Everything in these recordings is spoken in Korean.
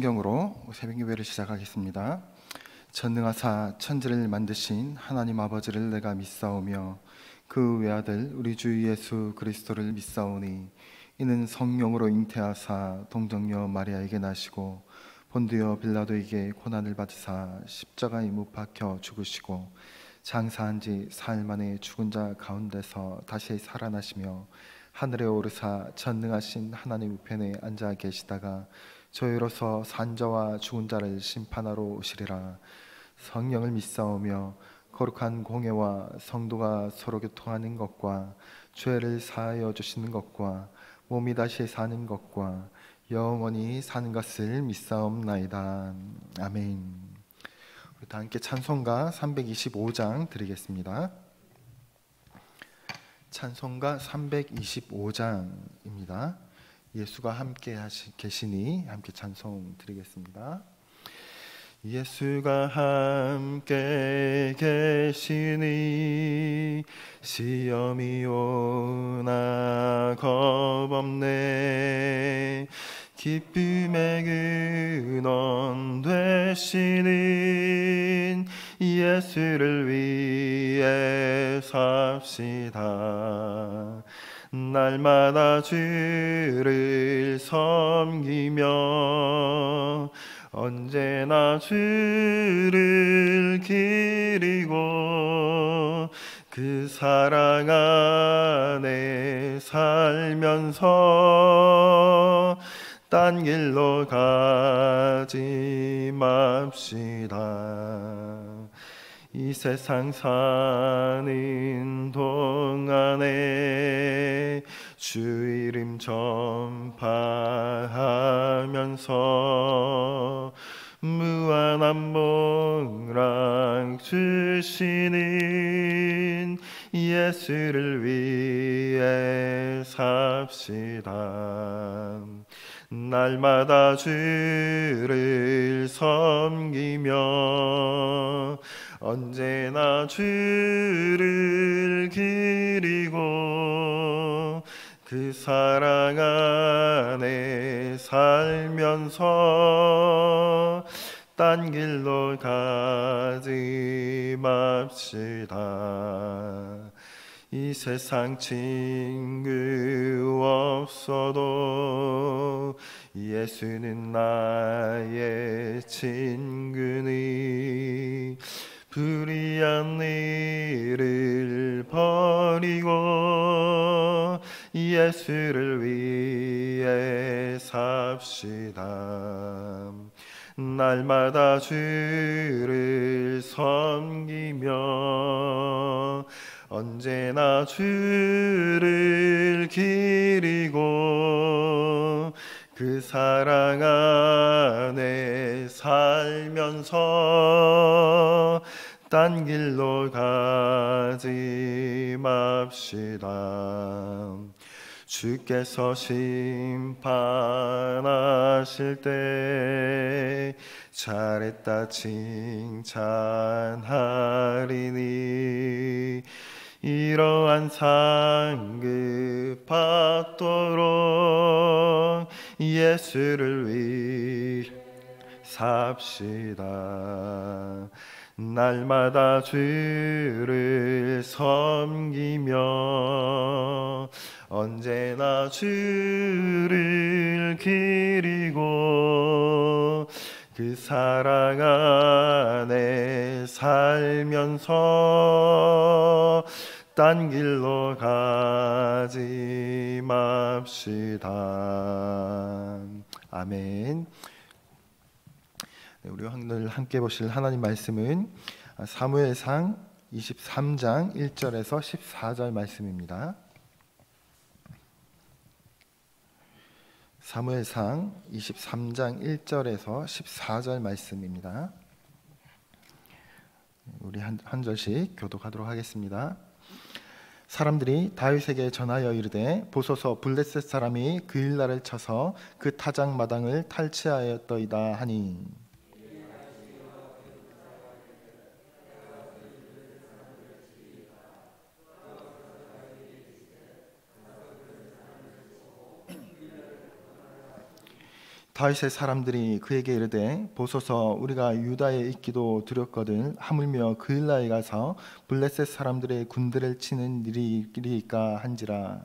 성경으로 새벽예배를 시작하겠습니다. 전능하사 천지를 만드신 하나님 아버지를 내가 믿사오며 그 외아들 우리 주 예수 그리스도를 믿사오니 이는 성령으로 잉태하사 동정녀 마리아에게 나시고 본디오 빌라도에게 고난을 받으사 십자가에 못 박혀 죽으시고 장사한 지 사흘 만에 죽은 자 가운데서 다시 살아나시며 하늘에 오르사 전능하신 하나님 우편에 앉아 계시다가 저희로서 산자와 죽은 자를 심판하러 오시리라. 성령을 믿사오며 거룩한 공예와 성도가 서로 교통하는 것과 죄를 사하여 주시는 것과 몸이 다시 사는 것과 영원히 사는 것을 믿사옵나이다. 아멘. 우리 다 함께 찬송가 325장 드리겠습니다. 찬송가 325장입니다. 예수가 함께 계시니 함께 찬송 드리겠습니다. 예수가 함께 계시니 시험이 오나 겁없네. 기쁨의 근원 되시는 예수를 위해 삽시다. 날마다 주를 섬기며 언제나 주를 기리고 그 사랑 안에 살면서 딴 길로 가지 맙시다. 이 세상 사는 동안에 주 이름 전파하면서 무한한 복락 주시는 예수를 위해 삽시다. 날마다 주를 섬기며 언제나 주를 기리고 그 사랑 안에 살면서 딴 길로 가지 맙시다. 이 세상 친구 없어도 예수는 나의 친구니 불의한 일을 버리고 예수를 위해 삽시다. 날마다 주를 섬기며 언제나 주를 기리고 그 사랑 안에 살면서 딴 길로 가지 맙시다. 주께서 심판하실 때 잘했다 칭찬하리니 이러한 상급 받도록 예수를 위해 삽시다. 날마다 주를 섬기며 언제나 주를 기리고 그 사랑 안에 살면서 딴 길로 가지 맙시다. 아멘. 우리 오늘 함께 보실 하나님 말씀은 사무엘상 23장 1절에서 14절 말씀입니다. 사무엘상 23장 1절에서 14절 말씀입니다. 우리 한 절씩 교독하도록 하겠습니다. 사람들이 다윗에게 전하여 이르되 보소서 블레셋 사람이 그 일날을 쳐서 그 타작 마당을 탈취하였더이다 하니 다윗의 사람들이 그에게 이르되 보소서 우리가 유다에 있기도 두렵거든 하물며 그일라에 가서 블레셋 사람들의 군대를 치는 일이리까 한지라.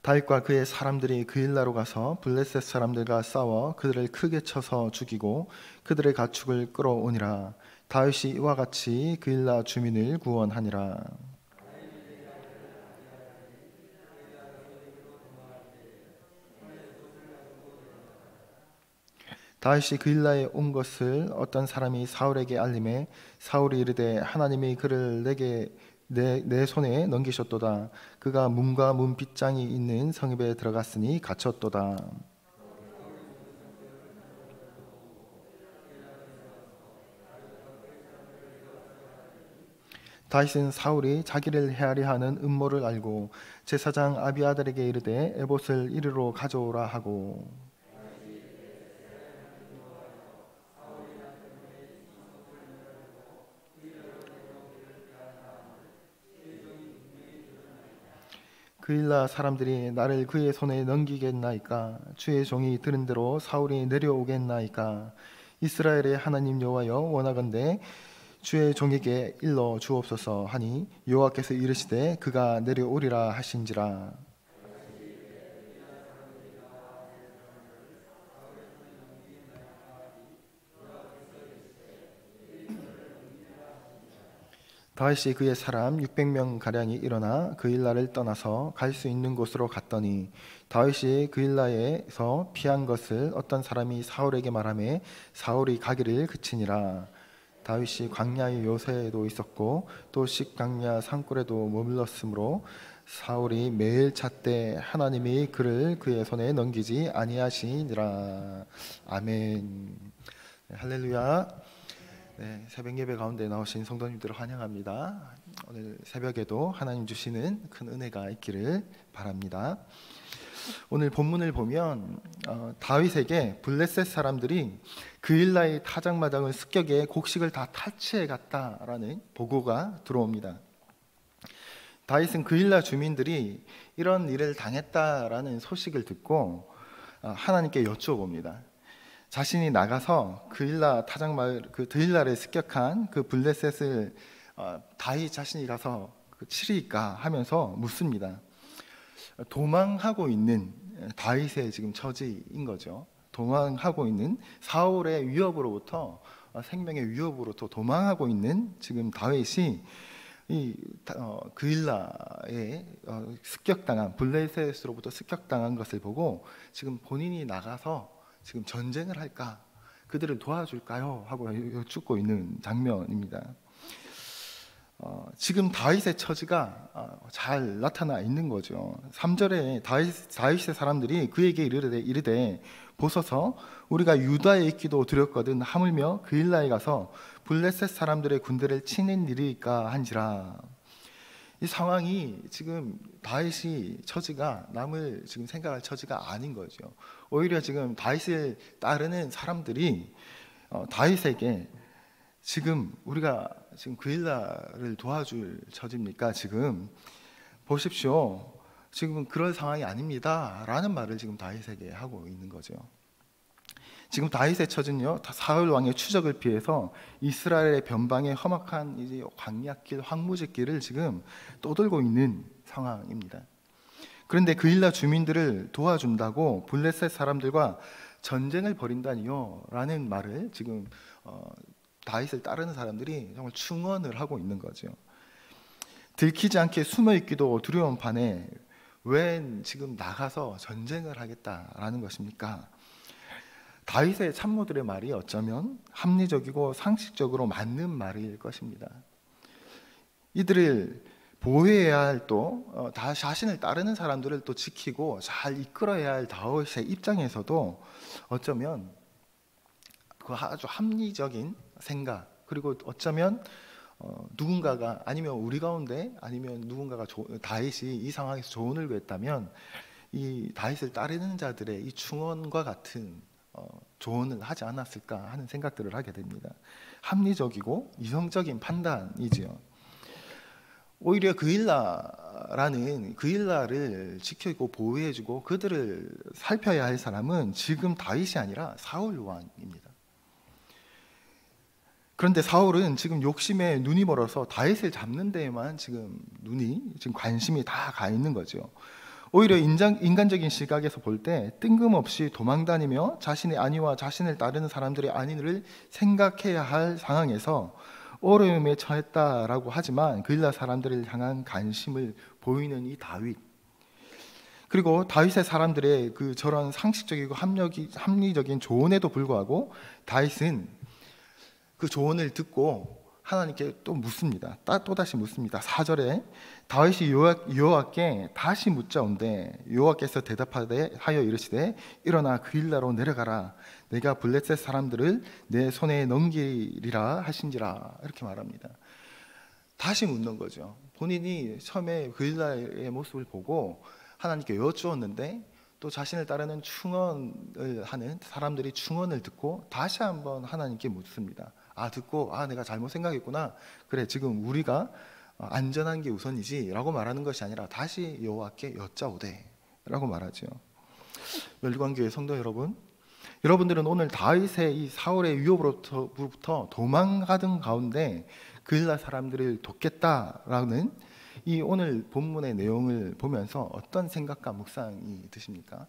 다윗과 그의 사람들이 그일라로 가서 블레셋 사람들과 싸워 그들을 크게 쳐서 죽이고 그들의 가축을 끌어오니라. 다윗이 이와 같이 그일라 주민을 구원하니라. 다윗이 그일라에 온 것을 어떤 사람이 사울에게 알림해 사울이 이르되 하나님이 그를 내 손에 넘기셨도다. 그가 문과 문 빗장이 있는 성읍에 들어갔으니 갇혔도다. 다윗은 사울이 자기를 헤아려 하는 음모를 알고 제사장 아비아달에게 이르되 에봇을 이리로 가져오라 하고 그일라 사람들이 나를 그의 손에 넘기겠나이까? 주의 종이 들은 대로 사울이 내려오겠나이까? 이스라엘의 하나님 여호와여 원하건대 주의 종에게 일러 주옵소서 하니 여호와께서 이르시되 그가 내려오리라 하신지라. 다윗이 그의 사람 600명 가량이 일어나 그일라를 떠나서 갈 수 있는 곳으로 갔더니 다윗이 그일라에서 피한 것을 어떤 사람이 사울에게 말하매 사울이 가기를 그치니라. 다윗이 광야의 요새에도 있었고 또 식광야 산골에도 머물렀으므로 사울이 매일 찾되 하나님이 그를 그의 손에 넘기지 아니하시니라. 아멘. 할렐루야. 네, 새벽 예배 가운데 나오신 성도님들을 환영합니다. 오늘 새벽에도 하나님 주시는 큰 은혜가 있기를 바랍니다. 오늘 본문을 보면 다윗에게 블레셋 사람들이 그일라의 타작마당을 습격해 곡식을 다 탈취해 갔다라는 보고가 들어옵니다. 다윗은 그일라 주민들이 이런 일을 당했다라는 소식을 듣고 하나님께 여쭈어봅니다. 자신이 나가서 그일라 타작마을 그일라를 습격한 그 블레셋을 다윗 자신이 가서 치리까 하면서 묻습니다. 도망하고 있는 다윗의 지금 처지인 거죠. 도망하고 있는 사울의 위협으로부터 생명의 위협으로부터 도망하고 있는 지금 다윗이 이 그일라에 습격당한 블레셋으로부터 습격당한 것을 보고 지금 본인이 나가서 지금 전쟁을 할까? 그들을 도와줄까요? 하고 여쭙고 있는 장면입니다. 지금 다윗의 처지가 잘 나타나 있는 거죠. 3절에 다윗의 사람들이 그에게 이르되 보소서 우리가 유다에 있기도 두렵거든 하물며 그일라에 가서 블레셋 사람들의 군대를 치는 일이니까 한지라. 이 상황이 지금 다윗이 처지가 남을 지금 생각할 처지가 아닌 거죠. 오히려 지금 다윗을 따르는 사람들이 다윗에게 지금 우리가 지금 그일라를 도와줄 처지입니까? 지금 보십시오. 지금 그럴 상황이 아닙니다. 라는 말을 지금 다윗에게 하고 있는 거죠. 지금 다윗의 처지는요, 사울 왕의 추적을 피해서 이스라엘의 변방의 험악한 이제 광야길, 황무지길을 지금 떠돌고 있는 상황입니다. 그런데 그일라 주민들을 도와준다고 블레셋 사람들과 전쟁을 벌인다니요? 라는 말을 지금 다윗을 따르는 사람들이 정말 충언을 하고 있는 거죠. 들키지 않게 숨어있기도 두려운 판에 왜 지금 나가서 전쟁을 하겠다라는 것입니까? 다윗의 참모들의 말이 어쩌면 합리적이고 상식적으로 맞는 말일 것입니다. 이들을 보호해야 할 또 자신을 따르는 사람들을 또 지키고 잘 이끌어야 할 다윗의 입장에서도 어쩌면 그 아주 합리적인 생각, 그리고 어쩌면 누군가가 아니면 우리 가운데 아니면 누군가가 다윗이 이 상황에서 조언을 구했다면 이 다윗을 따르는 자들의 이 충언과 같은 조언을 하지 않았을까 하는 생각들을 하게 됩니다. 합리적이고 이성적인 판단이지요. 오히려 그일라를 지켜주고 보호해주고 그들을 살펴야 할 사람은 지금 다윗이 아니라 사울 왕입니다. 그런데 사울은 지금 욕심에 눈이 멀어서 다윗을 잡는 데에만 지금 관심이 다 가 있는 거죠. 오히려 인간적인 시각에서 볼 때 뜬금없이 도망다니며 자신의 안위와 자신을 따르는 사람들의 안위를 생각해야 할 상황에서 어려움에 처했다라고 하지만 그일라 사람들을 향한 관심을 보이는 이 다윗, 그리고 다윗의 사람들의 저런 상식적이고 합리적인 조언에도 불구하고 다윗은 그 조언을 듣고 하나님께 또다시 묻습니다. 4절에 다윗이 여호와께 다시 묻자온대 여호와께서 대답하여 이르시되 일어나 그일라로 내려가라 내가 블레셋 사람들을 내 손에 넘기리라 하신지라, 이렇게 말합니다. 다시 묻는 거죠. 본인이 처음에 그일라의 모습을 보고 하나님께 여쭈었는데 또 자신을 따르는 충언을 하는 사람들이 충언을 듣고 다시 한번 하나님께 묻습니다. 듣고 내가 잘못 생각했구나. 그래, 지금 우리가 안전한 게 우선이지 라고 말하는 것이 아니라 다시 여호와께 여짜오되 라고 말하죠. 멸관교회 성도 여러분, 여러분들은 오늘 다윗의 이 사울의 위협으로부터 도망가던 가운데 그일라 사람들을 돕겠다라는 이 오늘 본문의 내용을 보면서 어떤 생각과 묵상이 드십니까?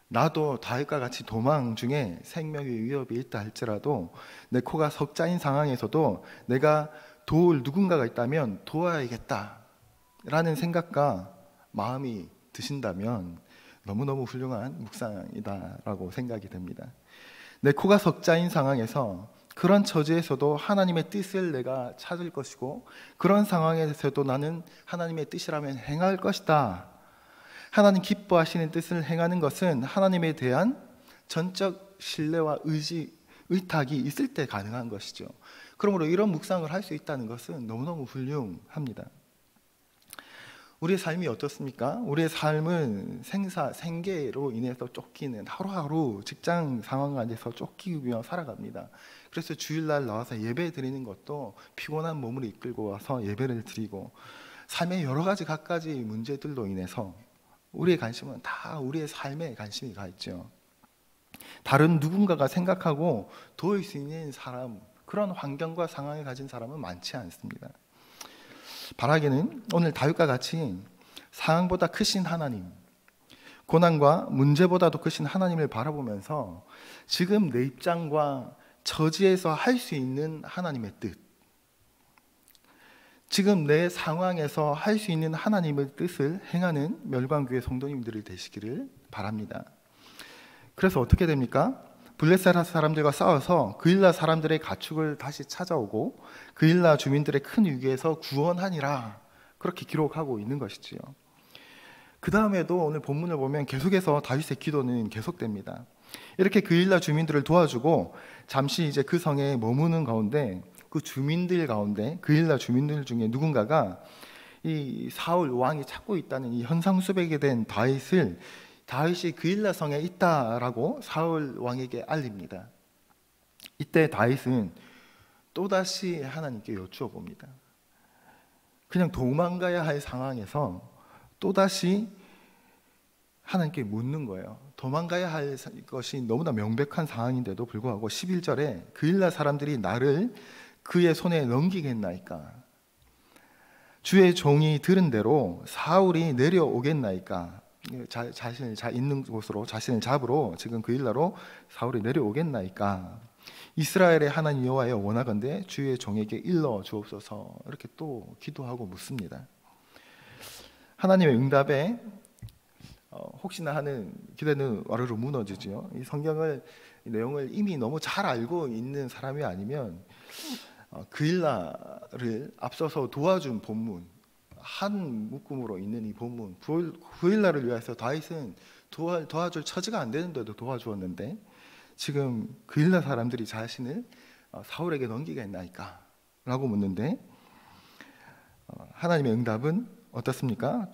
나도 다윗과 같이 도망 중에 생명의 위협이 있다 할지라도 내 코가 석자인 상황에서도 내가 도울 누군가가 있다면 도와야겠다라는 생각과 마음이 드신다면 너무너무 훌륭한 묵상이다라고 생각이 됩니다. 내 코가 석자인 상황에서 그런 처지에서도 하나님의 뜻을 내가 찾을 것이고 그런 상황에서도 나는 하나님의 뜻이라면 행할 것이다. 하나님 기뻐하시는 뜻을 행하는 것은 하나님에 대한 전적 신뢰와 의탁이 있을 때 가능한 것이죠. 그러므로 이런 묵상을 할 수 있다는 것은 너무너무 훌륭합니다. 우리의 삶이 어떻습니까? 우리의 삶은 생계로 인해서 쫓기는 하루하루 직장 상황 안에서 쫓기며 살아갑니다. 그래서 주일날 나와서 예배 드리는 것도 피곤한 몸을 이끌고 와서 예배를 드리고 삶의 여러 가지 갖가지 문제들로 인해서 우리의 관심은 다 우리의 삶에 관심이 가 있죠. 다른 누군가가 생각하고 도울 수 있는 사람, 그런 환경과 상황을 가진 사람은 많지 않습니다. 바라기는 오늘 다윗과 같이 상황보다 크신 하나님, 고난과 문제보다도 크신 하나님을 바라보면서 지금 내 입장과 처지에서 할 수 있는 하나님의 뜻, 지금 내 상황에서 할 수 있는 하나님의 뜻을 행하는 멸관교회 성도님들이 되시기를 바랍니다. 그래서 어떻게 됩니까? 블레셋 사람들과 싸워서 그일라 사람들의 가축을 다시 찾아오고 그일라 주민들의 큰 위기에서 구원하니라, 그렇게 기록하고 있는 것이지요. 그 다음에도 오늘 본문을 보면 계속해서 다윗의 기도는 계속됩니다. 이렇게 그일라 주민들을 도와주고 잠시 이제 그 성에 머무는 가운데 그 주민들 가운데 그일라 주민들 중에 누군가가 이 사울 왕이 찾고 있다는 이 현상수백에 된 다윗이 그일라 성에 있다라고 사울 왕에게 알립니다. 이때 다윗은 또다시 하나님께 여쭈어 봅니다. 그냥 도망가야 할 상황에서 또다시 하나님께 묻는 거예요. 도망가야 할 것이 너무나 명백한 상황인데도 불구하고 11절에 그일라 사람들이 나를 그의 손에 넘기겠나이까? 주의 종이 들은 대로 사울이 내려오겠나이까? 자신을 있는 곳으로 자신을 잡으러 지금 그일라로 사울이 내려오겠나이까? 이스라엘의 하나님 여호와여 원하건대 주의 종에게 일러 주옵소서. 이렇게 또 기도하고 묻습니다. 하나님의 응답에 혹시나 하는 기대는 와르르 무너지죠. 이 성경을 이 내용을 이미 너무 잘 알고 있는 사람이 아니면 그일라를 앞서서 도와준 본문, 한 묶음으로 있는 이 본문, 그일라를 위해서 다윗은 도와줄 처지가 안 되는데도 도와주었는데 지금 그일라 사람들이 자신을 사울에게 넘기겠나이까? 라고 묻는데 하나님의 응답은 어떻습니까?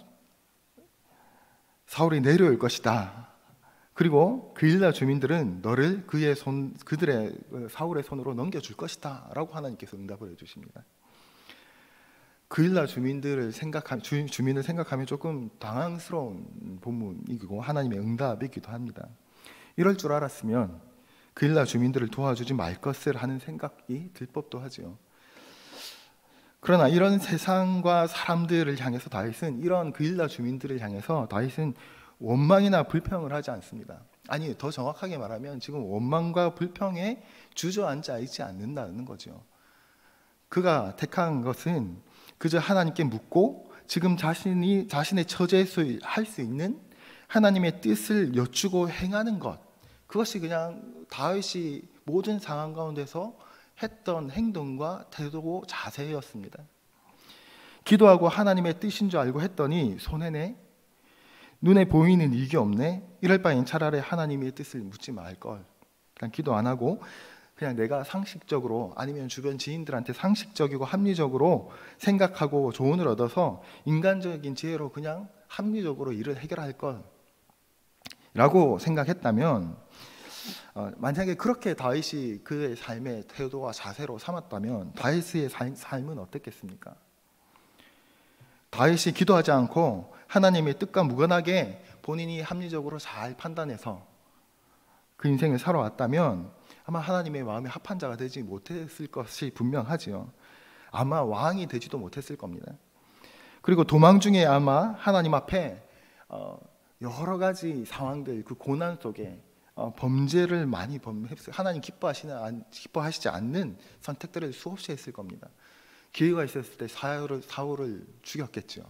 사울이 내려올 것이다. 그리고 그일라 주민들은 너를 그들의 사울의 손으로 넘겨줄 것이다 라고 하나님께서 응답을 해주십니다. 그일라 주민을 생각하면 조금 당황스러운 본문이고 하나님의 응답이기도 합니다. 이럴 줄 알았으면 그일라 주민들을 도와주지 말 것을 하는 생각이 들 법도 하죠. 그러나 이런 세상과 사람들을 향해서 다윗은, 이런 그일라 주민들을 향해서 다윗은 원망이나 불평을 하지 않습니다. 아니, 더 정확하게 말하면 지금 원망과 불평에 주저앉아 있지 않는다는 거죠. 그가 택한 것은 그저 하나님께 묻고 지금 자신의 처지에서 할 수 있는 하나님의 뜻을 여쭈고 행하는 것, 그것이 그냥 다윗이 모든 상황 가운데서 했던 행동과 태도고 자세였습니다. 기도하고 하나님의 뜻인 줄 알고 했더니 손해네, 눈에 보이는 이익이 없네, 이럴 바엔 차라리 하나님의 뜻을 묻지 말걸. 그냥 기도 안 하고 그냥 내가 상식적으로, 아니면 주변 지인들한테 상식적이고 합리적으로 생각하고 조언을 얻어서 인간적인 지혜로 그냥 합리적으로 일을 해결할 걸 라고 생각했다면, 만약에 그렇게 다윗이 그의 삶의 태도와 자세로 삼았다면 다윗의 삶은 어땠겠습니까? 다윗이 기도하지 않고 하나님의 뜻과 무관하게 본인이 합리적으로 잘 판단해서 그 인생을 살아왔다면 아마 하나님의 마음에 합한 자가 되지 못했을 것이 분명하지요. 아마 왕이 되지도 못했을 겁니다. 그리고 도망 중에 아마 하나님 앞에 여러 가지 상황들, 그 고난 속에 범죄를 많이 범했어요. 하나님 기뻐하시지 않는 선택들을 수없이 했을 겁니다. 기회가 있었을 때 사울을 죽였겠죠.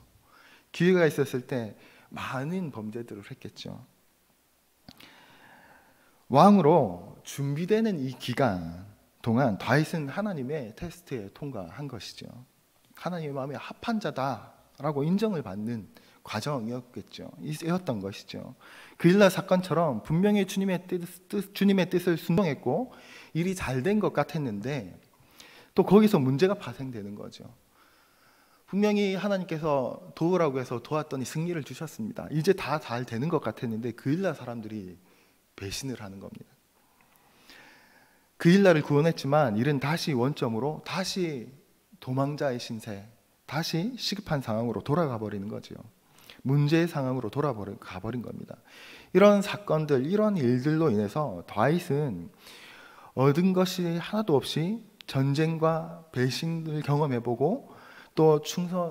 기회가 있었을 때 많은 범죄들을 했겠죠. 왕으로 준비되는 이 기간 동안 다윗은 하나님의 테스트에 통과한 것이죠. 하나님의 마음에 합한 자다라고 인정을 받는 과정이었던 것이죠. 그일라 사건처럼 분명히 주님의 뜻을 순종했고 일이 잘 된 것 같았는데 또 거기서 문제가 발생되는 거죠. 분명히 하나님께서 도우라고 해서 도왔더니 승리를 주셨습니다. 이제 다 잘 되는 것 같았는데 그일라 사람들이 배신을 하는 겁니다. 그일라를 구원했지만 일은 다시 원점으로, 다시 도망자의 신세, 다시 시급한 상황으로 돌아가 버리는 거죠. 문제의 상황으로 돌아가 버린 겁니다. 이런 사건들, 이런 일들로 인해서 다윗은 얻은 것이 하나도 없이 전쟁과 배신을 경험해보고 또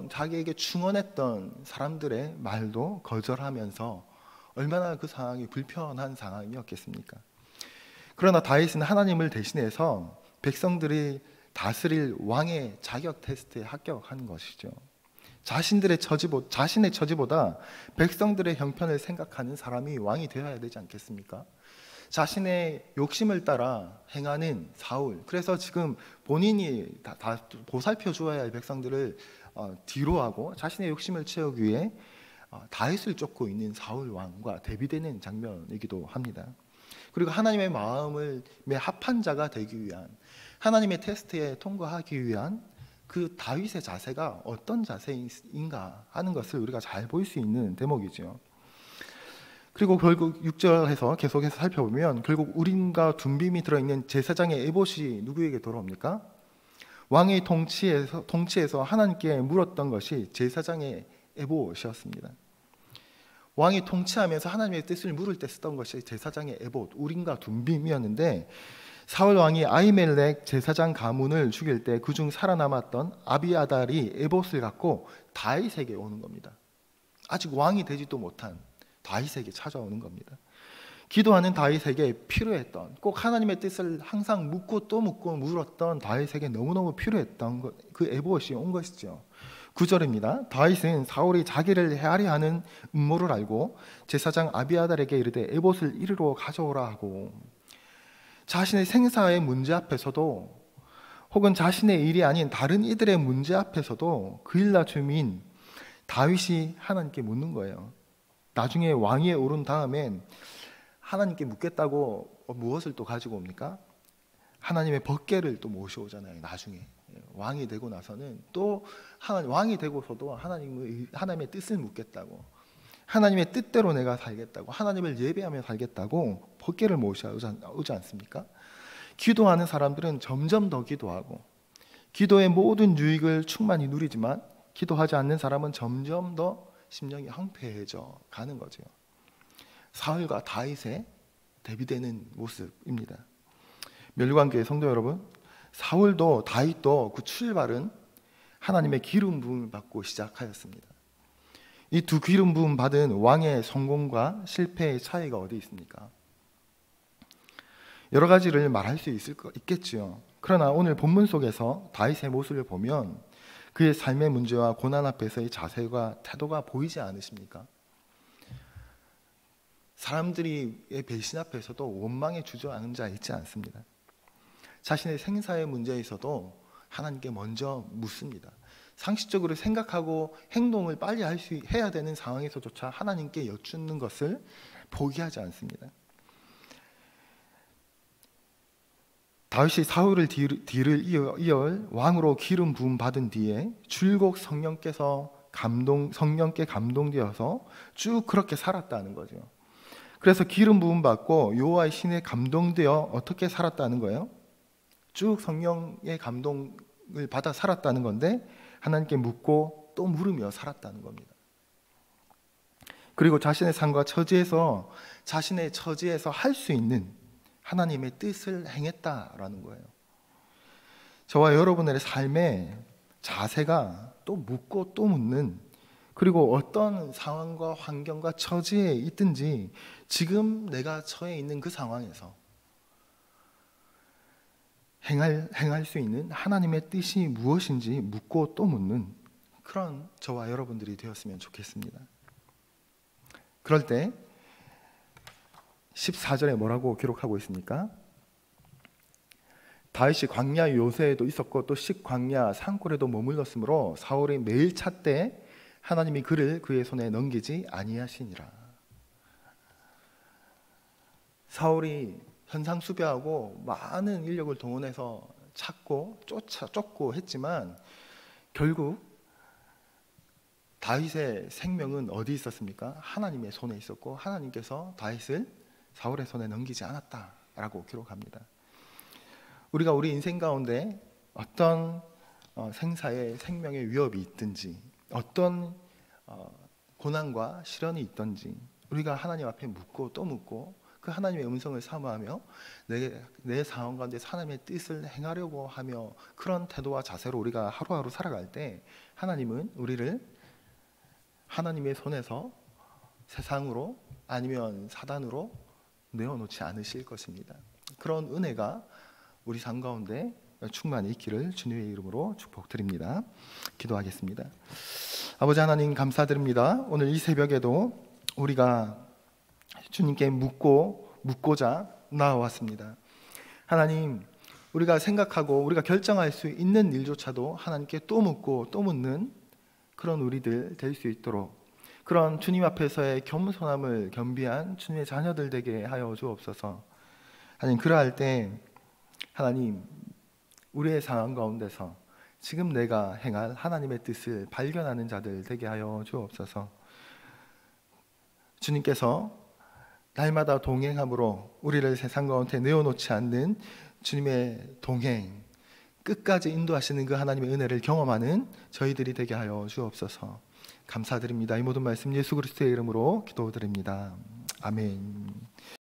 자기에게 충원했던 사람들의 말도 거절하면서 얼마나 그 상황이 불편한 상황이었겠습니까? 그러나 다윗은 하나님을 대신해서 백성들이 다스릴 왕의 자격 테스트에 합격한 것이죠. 자신의 처지보다 백성들의 형편을 생각하는 사람이 왕이 되어야 되지 않겠습니까? 자신의 욕심을 따라 행하는 사울, 그래서 지금 본인이 다 보살펴 주어야 할 백성들을 뒤로 하고 자신의 욕심을 채우기 위해 다윗을 쫓고 있는 사울 왕과 대비되는 장면이기도 합니다. 그리고 하나님의 마음을 합한 자가 되기 위한, 하나님의 테스트에 통과하기 위한 그 다윗의 자세가 어떤 자세인가 하는 것을 우리가 잘 볼 수 있는 대목이죠. 그리고 결국 6절에서 계속해서 살펴보면 결국 우림과 둠빔이 들어있는 제사장의 에봇이 누구에게 돌아옵니까? 왕의 통치에서 하나님께 물었던 것이 제사장의 에봇이었습니다. 왕이 통치하면서 하나님의 뜻을 물을 때 쓰던 것이 제사장의 에봇, 우림과 둠빔이었는데 사울 왕이 아히멜렉 제사장 가문을 죽일 때 그중 살아남았던 아비아달이 에봇을 갖고 다윗에게 오는 겁니다. 아직 왕이 되지도 못한 다윗에게 찾아오는 겁니다. 기도하는 다윗에게 필요했던, 꼭 하나님의 뜻을 항상 묻고 또 묻고 물었던 다윗에게 너무너무 필요했던 그 에봇이 온 것이죠. 9절입니다. 다윗은 사울이 자기를 헤아려 하는 음모를 알고 제사장 아비아달에게 이르되 에봇을 이리로 가져오라 하고, 자신의 생사의 문제 앞에서도 혹은 자신의 일이 아닌 다른 이들의 문제 앞에서도 그일라 주민 다윗이 하나님께 묻는 거예요. 나중에 왕위에 오른 다음엔 하나님께 묻겠다고 무엇을 또 가지고 옵니까? 하나님의 법궤를 또 모셔오잖아요. 나중에 왕이 되고 나서는 또 왕이 되고서도 하나님의 뜻을 묻겠다고 하나님의 뜻대로 내가 살겠다고, 하나님을 예배하며 살겠다고 법궤를 모셔오지 않습니까? 기도하는 사람들은 점점 더 기도하고 기도의 모든 유익을 충만히 누리지만 기도하지 않는 사람은 점점 더 심령이 황폐해져 가는 거죠. 사울과 다윗의 대비되는 모습입니다. 멸관교회 성도 여러분, 사울도 다윗도 그 출발은 하나님의 기름 부음을 받고 시작하였습니다. 이 두 기름 부음 받은 왕의 성공과 실패의 차이가 어디 있습니까? 여러 가지를 말할 수 있겠지요. 그러나 오늘 본문 속에서 다윗의 모습을 보면 그의 삶의 문제와 고난 앞에서의 자세가 태도가 보이지 않으십니까? 사람들의 배신 앞에서도 원망에 주저하는 자 있지 않습니다. 자신의 생사의 문제에 있어도 하나님께 먼저 묻습니다. 상식적으로 생각하고 행동을 빨리 해야 되는 상황에서조차 하나님께 여쭙는 것을 포기하지 않습니다. 다윗이 사울을 뒤를 이을 왕으로 기름 부음 받은 뒤에 줄곧 성령께 감동되어서 쭉 그렇게 살았다는 거죠. 그래서 기름 부음 받고 여호와의 신에 감동되어 어떻게 살았다는 거예요? 쭉 성령의 감동을 받아 살았다는 건데 하나님께 묻고 또 물으며 살았다는 겁니다. 그리고 자신의 삶과 처지에서 할 수 있는 하나님의 뜻을 행했다라는 거예요. 저와 여러분의 삶의 자세가 또 묻고 또 묻는, 그리고 어떤 상황과 환경과 처지에 있든지 지금 내가 처해 있는 그 상황에서 행할 수 있는 하나님의 뜻이 무엇인지 묻고 또 묻는 그런 저와 여러분들이 되었으면 좋겠습니다. 그럴 때 14절에 뭐라고 기록하고 있습니까? 다윗이 광야 요새에도 있었고 또 식광야 산골에도 머물렀으므로 사울이 매일 찾되 하나님이 그를 그의 손에 넘기지 아니하시니라. 사울이 현상수배하고 많은 인력을 동원해서 찾고 쫓고 했지만 결국 다윗의 생명은 어디 있었습니까? 하나님의 손에 있었고 하나님께서 다윗을 사울의 손에 넘기지 않았다라고 기록합니다. 우리가 우리 인생 가운데 어떤 생사의 생명의 위협이 있든지 어떤 고난과 시련이 있든지 우리가 하나님 앞에 묻고 또 묻고 그 하나님의 음성을 사모하며 내 상황 가운데 하나님의 뜻을 행하려고 하며 그런 태도와 자세로 우리가 하루하루 살아갈 때 하나님은 우리를 하나님의 손에서 세상으로 아니면 사단으로 내어놓지 않으실 것입니다. 그런 은혜가 우리 삶 가운데 충만히 있기를 주님의 이름으로 축복드립니다. 기도하겠습니다. 아버지 하나님 감사드립니다. 오늘 이 새벽에도 우리가 주님께 묻고자 나와왔습니다. 하나님, 우리가 생각하고 우리가 결정할 수 있는 일조차도 하나님께 또 묻고 또 묻는 그런 우리들 될 수 있도록 그런 주님 앞에서의 겸손함을 겸비한 주님의 자녀들 되게 하여 주옵소서. 하나님, 그러할 때 하나님 우리의 상황 가운데서 지금 내가 행할 하나님의 뜻을 발견하는 자들 되게 하여 주옵소서. 주님께서 날마다 동행함으로 우리를 세상 가운데 내어놓지 않는 주님의 동행, 끝까지 인도하시는 그 하나님의 은혜를 경험하는 저희들이 되게 하여 주옵소서. 감사드립니다. 이 모든 말씀 예수 그리스도의 이름으로 기도드립니다. 아멘.